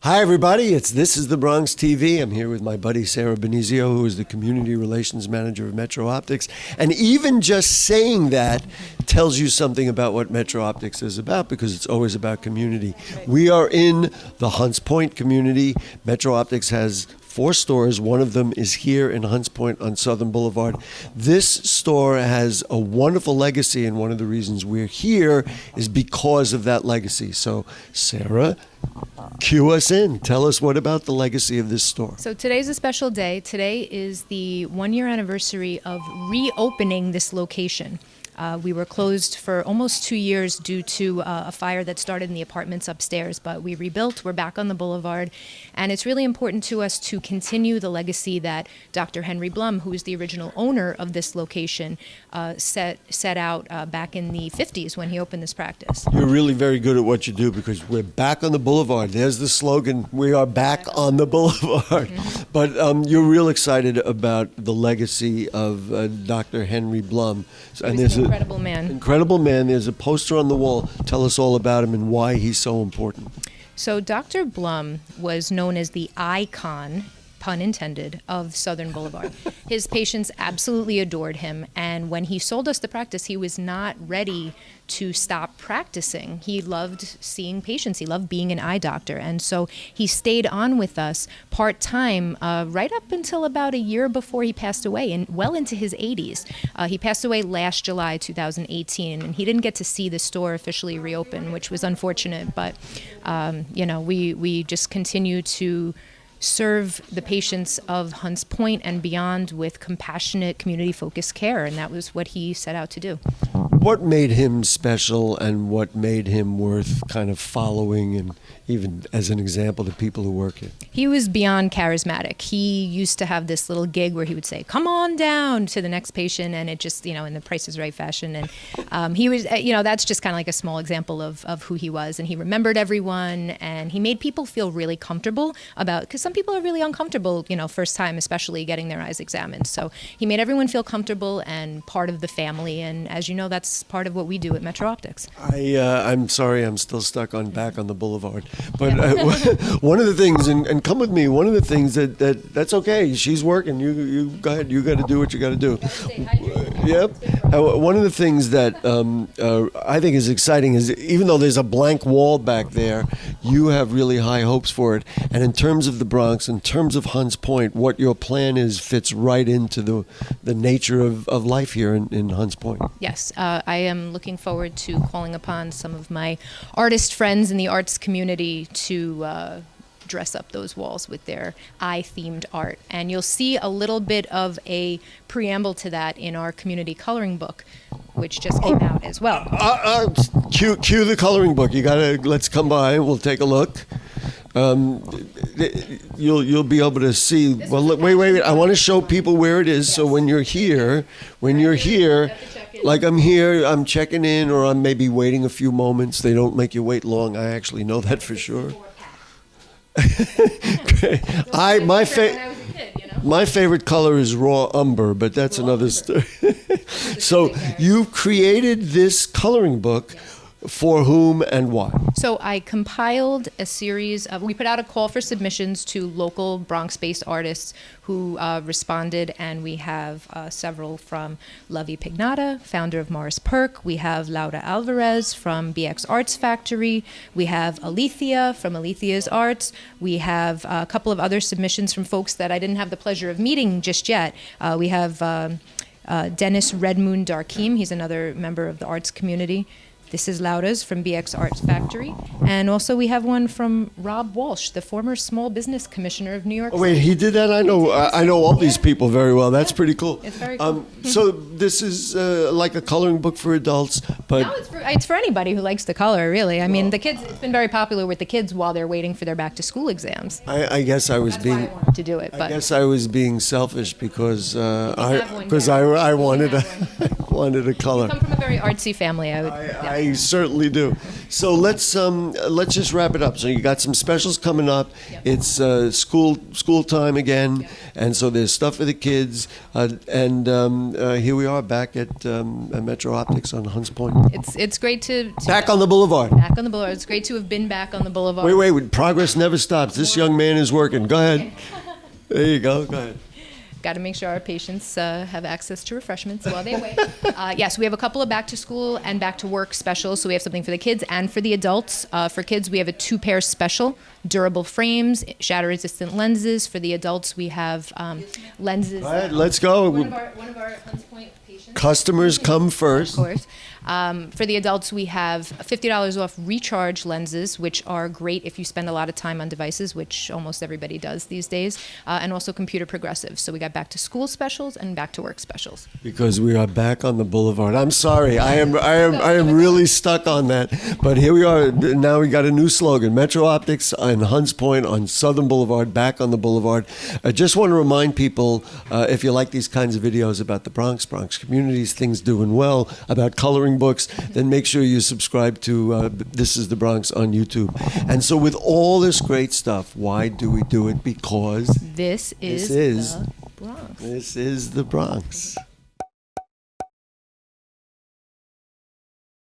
Hi, everybody. It's This is the Bronx TV. I'm here with my buddy Sarah Benizio, who is the Community Relations Manager of Metro Optics. And even just saying that tells you something about what Metro Optics is about, because it's always about community. We are in the Hunts Point community. Metro Optics has 4 stores. One of them is here in Hunts Point on Southern Boulevard. This store has a wonderful legacy, and one of the reasons we're here is because of that legacy. So, Sarah, cue us in. Tell us what about the legacy of this store. So today's a special day. Today is the 1-year anniversary of reopening this location. We were closed for almost 2 years due to a fire that started in the apartments upstairs, but we rebuilt. We're back on the boulevard, and it's really important to us to continue the legacy that Dr. Henry Blum, who is the original owner of this location, set out back in the 50s when he opened this practice. You're really very good at what you do, because we're back on the boulevard. There's the slogan, we are back on the boulevard. Mm-hmm. But you're real excited about the legacy of Dr. Henry Blum. And there's incredible man. Incredible man. There's a poster on the wall. Tell us all about him and why he's so important. So Dr. Blum was known as the icon, pun intended, of Southern Boulevard. His patients absolutely adored him, and when he sold us the practice, he was not ready to stop practicing. He loved seeing patients. He loved being an eye doctor, and so he stayed on with us part-time right up until about a year before he passed away, and well into his 80s. He passed away last July 2018, and he didn't get to see the store officially reopen, which was unfortunate, but we just continue to serve the patients of Hunts Point and beyond with compassionate, community-focused care, and that was what he set out to do. What made him special, and what made him worth kind of following, and even as an example to people who work here? He was beyond charismatic. He used to have this little gig where he would say, "Come on down," to the next patient, and it just, in the Price is Right fashion. And he was, that's just kind of like a small example of who he was. And he remembered everyone, and he made people feel really comfortable because some people are really uncomfortable, first time, especially getting their eyes examined. So he made everyone feel comfortable and part of the family. And as you know, that's part of what we do at Metro Optics. I'm sorry, I'm still stuck back on the boulevard. But one of the things, and come with me, one of the things that's okay. She's working. You go ahead. You got to do what you got to do. Yep. One of the things that I think is exciting is, even though there's a blank wall back there, you have really high hopes for it. And in terms of the Bronx, in terms of Hunts Point, what your plan is fits right into the nature of life here in Hunts Point. Yes, I am looking forward to calling upon some of my artist friends in the arts community to dress up those walls with their eye-themed art. And you'll see a little bit of a preamble to that in our community coloring book, which just came out as well. Cue the coloring book. Let's come by. We'll take a look. You'll be able to see. Well, look, wait. I want to show people where it is. Yes. So when you're here, like I'm here, I'm checking in, or I'm maybe waiting a few moments. They don't make you wait long. I actually know that for sure. My favorite color is raw umber, but that's another story. So you created this coloring book. For whom and why? So I compiled a series of, we put out a call for submissions to local Bronx-based artists who responded, and we have several from Lovey Pignata, founder of Morris Perk. We have Laura Alvarez from BX Arts Factory. We have Alethea from Alethea's Arts. We have a couple of other submissions from folks that I didn't have the pleasure of meeting just yet. We have Dennis Red Moon Darkeem. He's another member of the arts community. This is Laura's from BX Arts Factory. And also we have one from Rob Walsh, the former Small Business Commissioner of New York City. Oh, wait, he did that? I know all these people very well. That's pretty cool. It's very cool. So this is like a coloring book for adults, but... No, it's for anybody who likes to color, really. I mean, the kids, it's been very popular with the kids while they're waiting for their back-to-school exams. I guess I was That's why I wanted to do it. I guess I was being selfish because I wanted to color. Come from a very artsy family. I certainly do. So let's just wrap it up. So you got some specials coming up. Yep. It's school time again, Yep. and so there's stuff for the kids. And here we are back at Metro Optics on Hunts Point. It's great to Back on the boulevard. back on the boulevard. It's great to have been back on the boulevard. Wait. Progress never stops. This young man is working. Go ahead. There you go. Go ahead. Got to make sure our patients have access to refreshments while they wait. Yes, we have a couple of back to school and back to work specials. So we have something for the kids and for the adults. For kids, we have a 2-pair special: durable frames, shatter-resistant lenses. For the adults, we have lenses. All right, let's go. One of our Hunts Point patients. Customers come first. Of course. For the adults, we have $50 off recharge lenses, which are great if you spend a lot of time on devices, which almost everybody does these days, and also computer progressives. So we got back to school specials and back to work specials. Because we are back on the boulevard. I'm sorry, I am really stuck on that. But here we are. Now we got a new slogan: Metro Optics in Hunts Point on Southern Boulevard, back on the boulevard. I just want to remind people, if you like these kinds of videos about the Bronx communities, things doing well, about coloring books, then make sure you subscribe to This is the Bronx on YouTube. And so with all this great stuff, why do we do it? Because This is the Bronx. This is the Bronx.